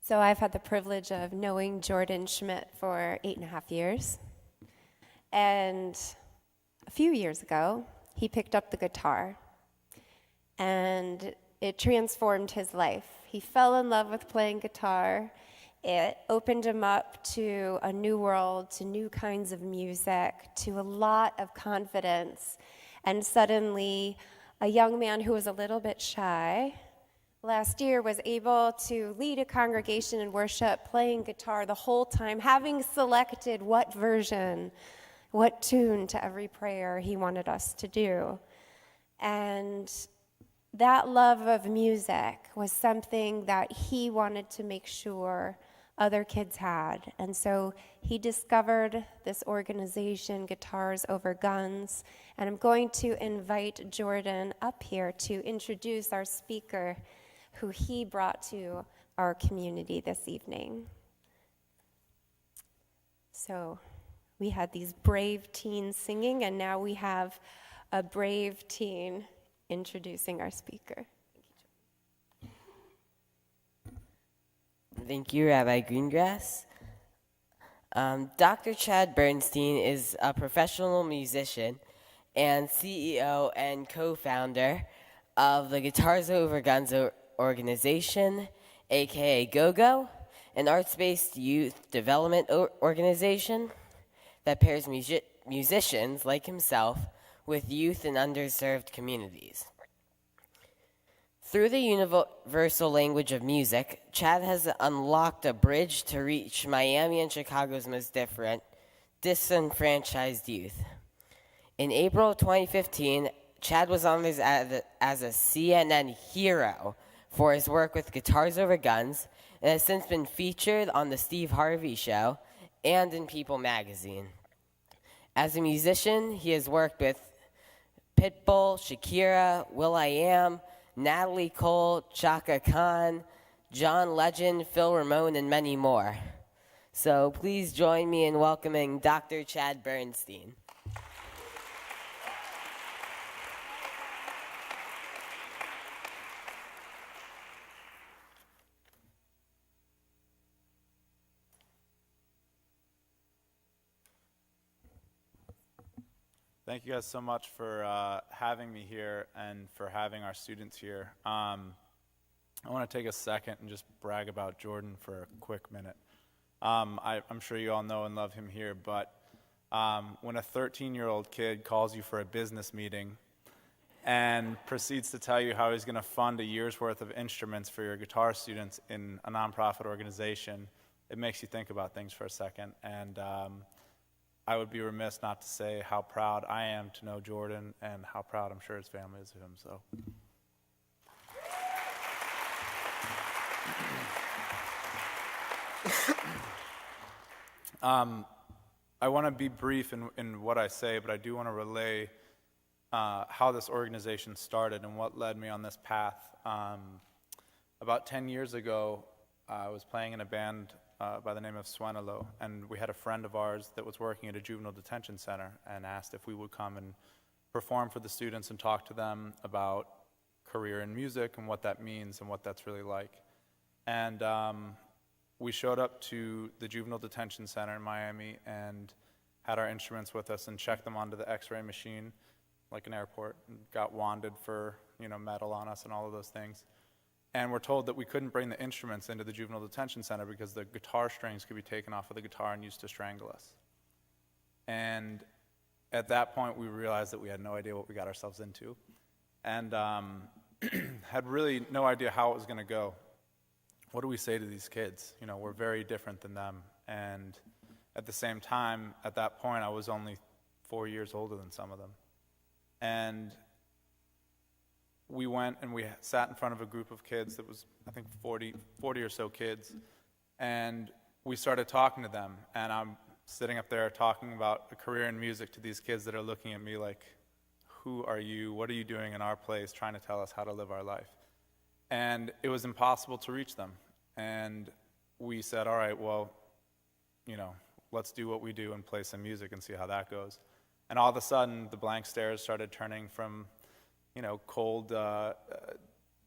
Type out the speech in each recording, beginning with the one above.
So I've had the privilege of knowing Jordan Schmidt for 8.5 years. And a few years ago, he picked up the guitar, and it transformed his life. He fell in love with playing guitar. It opened him up to a new world, to new kinds of music, to a lot of confidence. And suddenly, a young man who was a little bit shy last year was able to lead a congregation in worship, playing guitar the whole time, having selected what version, what tune to every prayer he wanted us to do. And that love of music was something that he wanted to make sure other kids had. And so he discovered this organization, Guitars Over Guns, and I'm going to invite Jordan up here to introduce our speaker who he brought to our community this evening. So we had these brave teens singing, and now we have a brave teen introducing our speaker. Thank you, Rabbi Greengrass. Dr. Chad Bernstein is a professional musician and CEO and co-founder of the Guitars Over Guns organization, aka GoGo, an arts-based youth development organization that pairs musicians like himself with youth in underserved communities. Through the universal language of music, Chad has unlocked a bridge to reach Miami and Chicago's most disenfranchised youth. In April 2015, Chad was honored as a CNN hero for his work with Guitars Over Guns, and has since been featured on The Steve Harvey Show and in People magazine. As a musician, he has worked with Pitbull, Shakira, will.i.am, Natalie Cole, Chaka Khan, John Legend, Phil Ramone, and many more. So please join me in welcoming Dr. Chad Bernstein. Thank you guys so much for having me here and for having our students here. I want to take a second and just brag about Jordan for a quick minute. I'm sure you all know and love him here, but when a 13-year-old kid calls you for a business meeting and proceeds to tell you how he's going to fund a year's worth of instruments for your guitar students in a nonprofit organization, it makes you think about things for a second. And I would be remiss not to say how proud I am to know Jordan and how proud I'm sure his family is of him. So, I want to be brief in what I say, but I do want to relay how this organization started and what led me on this path. About 10 years ago, I was playing in a band by the name of Swenelo, and we had a friend of ours that was working at a juvenile detention center and asked if we would come and perform for the students and talk to them about career in music and what that means and what that's really like. And we showed up to the juvenile detention center in Miami and had our instruments with us and checked them onto the x-ray machine like an airport and got wanded for metal on us and all of those things. And we're told that we couldn't bring the instruments into the juvenile detention center because the guitar strings could be taken off of the guitar and used to strangle us. And at that point, we realized that we had no idea what we got ourselves into and had really no idea how it was going to go. What do we say to these kids? We're very different than them. And at the same time, at that point, I was only 4 years older than some of them. And we went and we sat in front of a group of kids that was, I think, 40 or so kids, and we started talking to them, and I'm sitting up there talking about a career in music to these kids that are looking at me like, who are you? What are you doing in our place trying to tell us how to live our life? And it was impossible to reach them, and we said, all right, well, let's do what we do and play some music and see how that goes. And all of a sudden, the blank stares started turning from cold,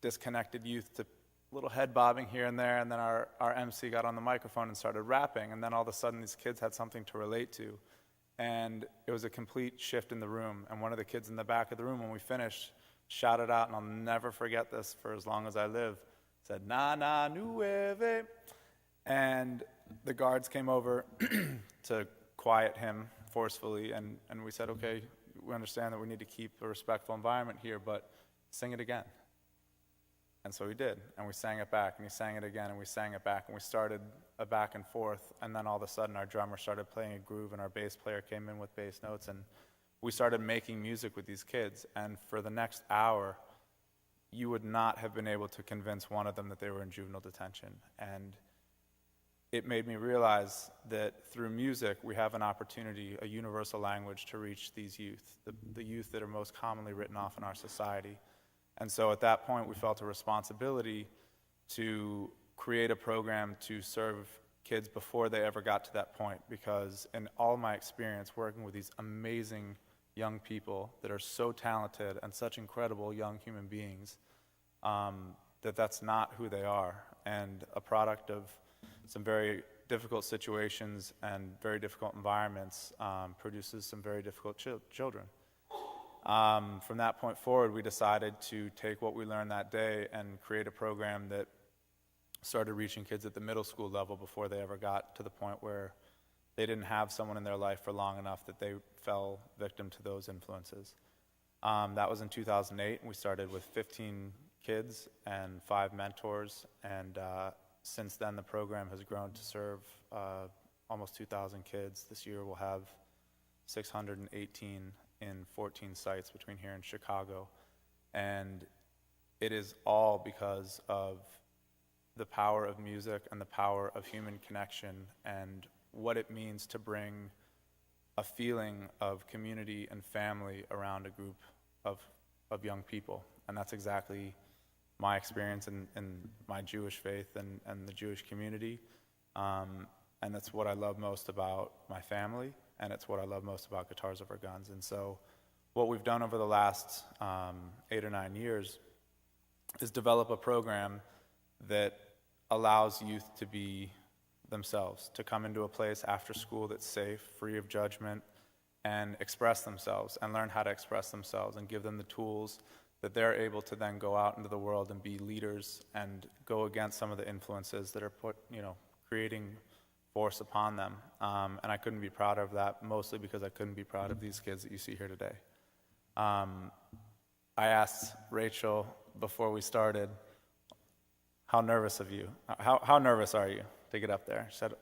disconnected youth to little head bobbing here and there, and then our MC got on the microphone and started rapping, and then all of a sudden these kids had something to relate to. And it was a complete shift in the room. And one of the kids in the back of the room, when we finished, shouted out, and I'll never forget this for as long as I live, said, "Na na nueve." And the guards came over to quiet him forcefully, and we said, okay, we understand that we need to keep a respectful environment here, but sing it again. And so he did, and we sang it back, and he sang it again, and we sang it back, and we started a back and forth, and then all of a sudden our drummer started playing a groove, and our bass player came in with bass notes, and we started making music with these kids. And for the next hour, you would not have been able to convince one of them that they were in juvenile detention. And it made me realize that through music, we have an opportunity, a universal language to reach these youth, the youth that are most commonly written off in our society. And so at that point, we felt a responsibility to create a program to serve kids before they ever got to that point, because in all my experience working with these amazing young people that are so talented and such incredible young human beings, that's not who they are, and a product of some very difficult situations and very difficult environments produces some very difficult children. From that point forward, we decided to take what we learned that day and create a program that started reaching kids at the middle school level before they ever got to the point where they didn't have someone in their life for long enough that they fell victim to those influences. That was in 2008, and we started with 15 kids and 5 mentors, and since then the program has grown to serve almost 2,000 kids. This year we'll have 618 in 14 sites between here and Chicago, and it is all because of the power of music and the power of human connection and what it means to bring a feeling of community and family around a group of young people. And that's exactly my experience in my Jewish faith and the Jewish community. And that's what I love most about my family, and it's what I love most about Guitars Over Guns. And so what we've done over the last 8 or 9 years is develop a program that allows youth to be themselves, to come into a place after school that's safe, free of judgment, and express themselves and learn how to express themselves, and give them the tools that they're able to then go out into the world and be leaders and go against some of the influences that are creating force upon them. And I couldn't be prouder of that, mostly because I couldn't be proud of these kids that you see here today. I asked Rachel before we started, how nervous are you to get up there? She said,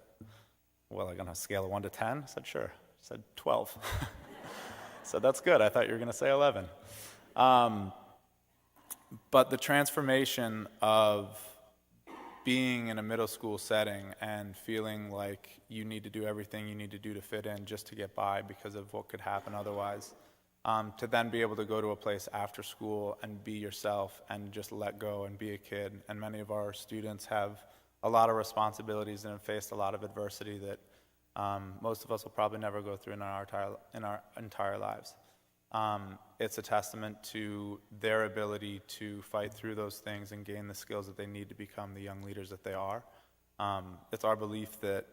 well, like on a scale of 1 to 10? I said, sure. She said, 12. So that's good. I thought you were going to say 11. But the transformation of being in a middle school setting and feeling like you need to do everything you need to do to fit in just to get by because of what could happen otherwise, to then be able to go to a place after school and be yourself and just let go and be a kid. And many of our students have a lot of responsibilities and have faced a lot of adversity that most of us will probably never go through in our entire lives. It's a testament to their ability to fight through those things and gain the skills that they need to become the young leaders that they are. It's our belief that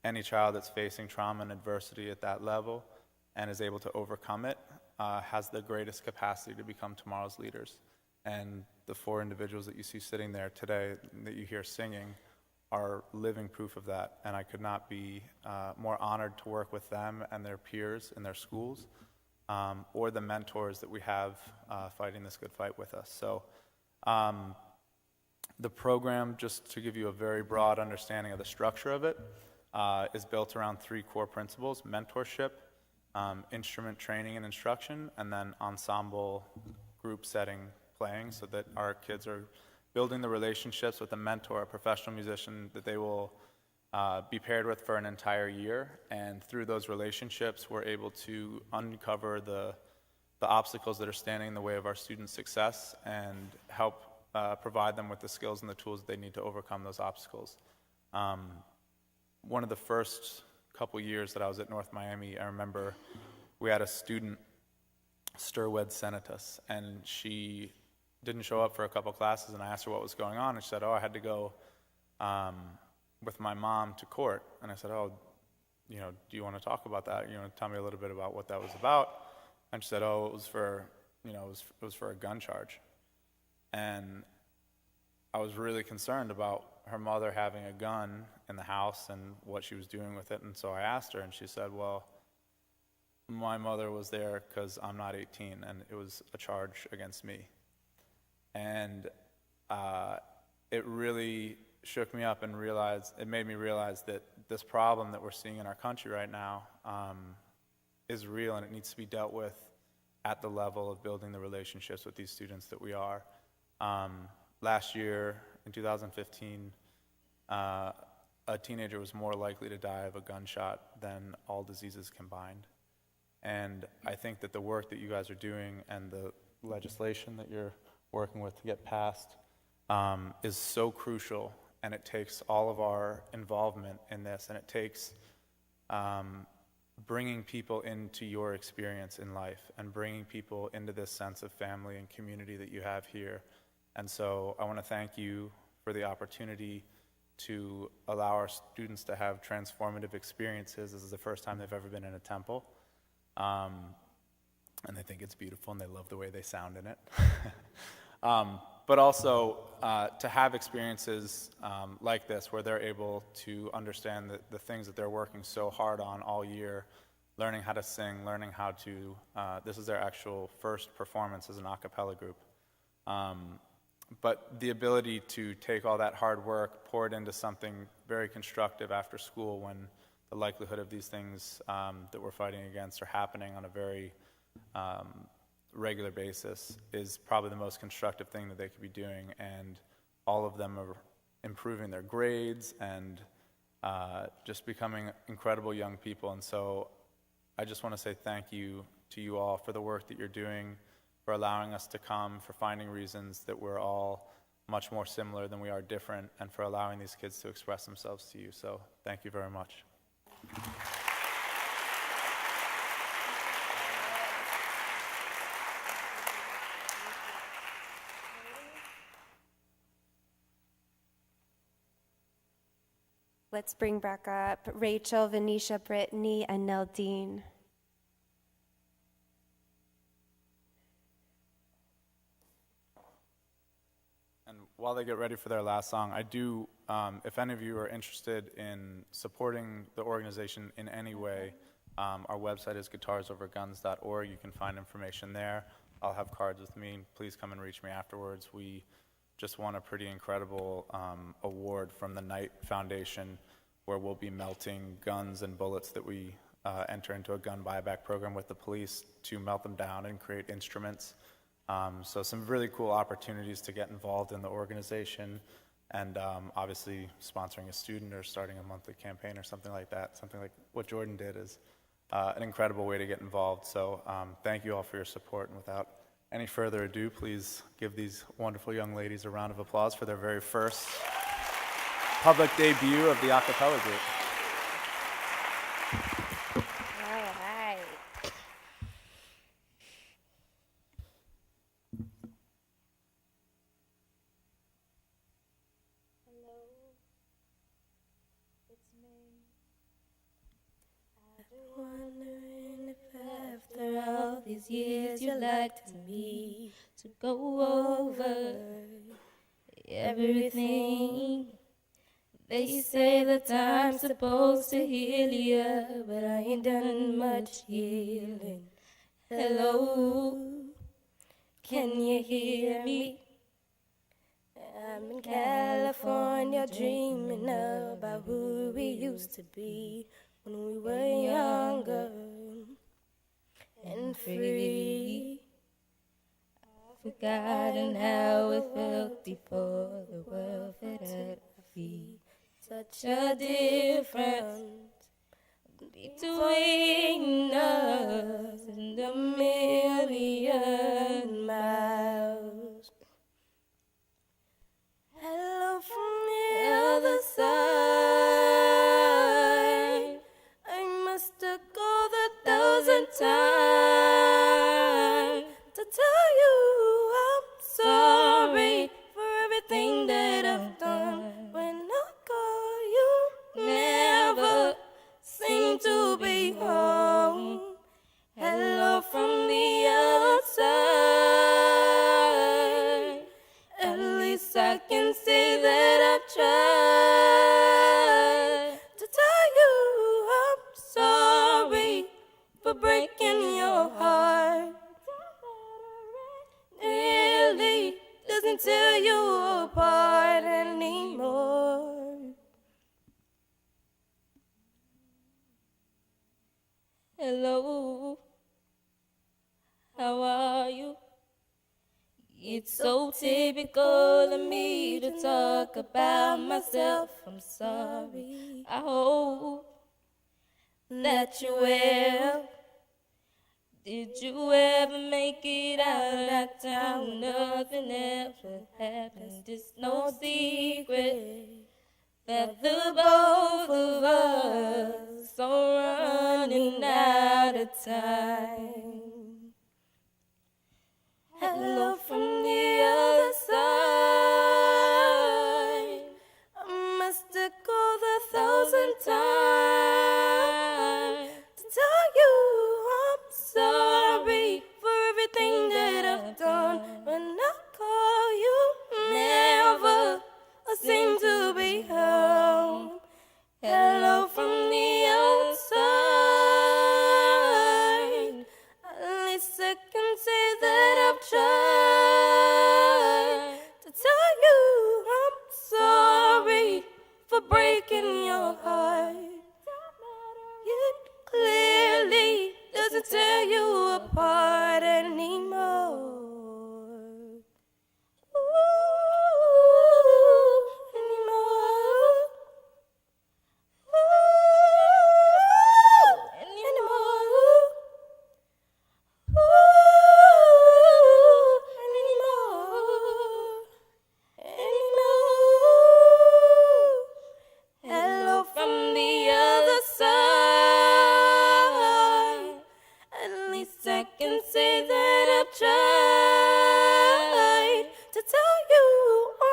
any child that's facing trauma and adversity at that level and is able to overcome it has the greatest capacity to become tomorrow's leaders. And the 4 individuals that you see sitting there today that you hear singing are living proof of that. And I could not be more honored to work with them and their peers in their schools, or the mentors that we have fighting this good fight with us. So the program, just to give you a very broad understanding of the structure of it, is built around 3 core principles: mentorship, instrument training and instruction, and then ensemble group setting playing, so that our kids are building the relationships with a mentor, a professional musician that they will be paired with for an entire year. And through those relationships, we're able to uncover the obstacles that are standing in the way of our students' success and help provide them with the skills and the tools that they need to overcome those obstacles. One of the first couple years that I was at North Miami, I remember we had a student, Sturwed Senatus, and she didn't show up for a couple classes, and I asked her what was going on, and she said, I had to go with my mom to court. And I said, do you want to talk about that? Tell me a little bit about what that was about. And she said, it was for, it was for a gun charge. And I was really concerned about her mother having a gun in the house and what she was doing with it. And so I asked her, and she said, well, my mother was there because I'm not 18, and it was a charge against me. And it really shook me up, and it made me realize that this problem that we're seeing in our country right now is real, and it needs to be dealt with at the level of building the relationships with these students that we are. Last year, in 2015, a teenager was more likely to die of a gunshot than all diseases combined. And I think that the work that you guys are doing and the legislation that you're working with to get passed is so crucial, and it takes all of our involvement in this, and it takes bringing people into your experience in life and bringing people into this sense of family and community that you have here. And so I want to thank you for the opportunity to allow our students to have transformative experiences. This is the first time they've ever been in a temple. And they think it's beautiful, and they love the way they sound in it. But also to have experiences like this where they're able to understand the things that they're working so hard on all year, learning how to sing, learning how to, this is their actual first performance as an a cappella group. But the ability to take all that hard work, pour it into something very constructive after school, when the likelihood of these things that we're fighting against are happening on a very regular basis, is probably the most constructive thing that they could be doing. And all of them are improving their grades and just becoming incredible young people. And so I just want to say thank you to you all for the work that you're doing, for allowing us to come, for finding reasons that we're all much more similar than we are different, and for allowing these kids to express themselves to you. So thank you very much. Let's bring back up Rachel, Venetia, Brittany, and Neldine. And while they get ready for their last song, I do, if any of you are interested in supporting the organization in any way, our website is guitarsoverguns.org. You can find information there. I'll have cards with me. Please come and reach me afterwards. We just won a pretty incredible award from the Knight Foundation, where we'll be melting guns and bullets that we enter into a gun buyback program with the police to melt them down and create instruments. So some really cool opportunities to get involved in the organization, and obviously sponsoring a student or starting a monthly campaign or something like that, something like what Jordan did, is an incredible way to get involved. So thank you all for your support, and without any further ado, please give these wonderful young ladies a round of applause for their very first public debut of the a cappella group. All right. Hello, it's me. I've been wondering if after all these years you'd like to me to go over everything. They say that time's supposed to heal you, but I ain't done much healing. Hello, can you hear me? I'm in California dreaming about who we used to be when we were younger and free. I've forgotten how it felt before the world fed at our feet. Such a difference between us and a million miles. Hello from the other side. I must have called 1,000 times to tell you I'm sorry. I can say that I've tried to tell you I'm sorry for breaking your heart. Really doesn't tear you apart anymore. Hello, how are you? It's so typical of me to talk about myself. I'm sorry. I hope that you're well. Did you ever make it out of that town? Nothing ever happened. It's no secret that the both of us are running out of time. Hello from the other side. I must have called 1,000 times to tell you I'm sorry for everything that I've done. When I call you, never seem to be home. Hello from the outside. At least I can say that I've tried to tell you I'm sorry for breaking your heart. It clearly doesn't tear you apart anymore. Hello from the other side. At least I can say that I've tried to tell you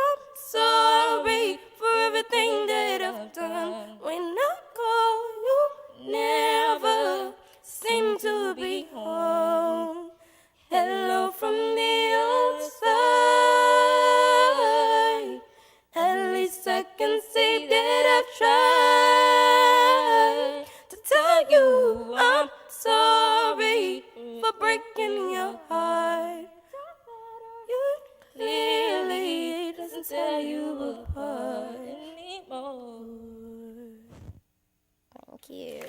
I'm sorry for everything that I've done. When I call you, never seem to be home. Hello from the outside. At least I can say that I've tried to tell you I'm sorry for breaking your heart. It clearly doesn't tear you apart anymore. Thank you.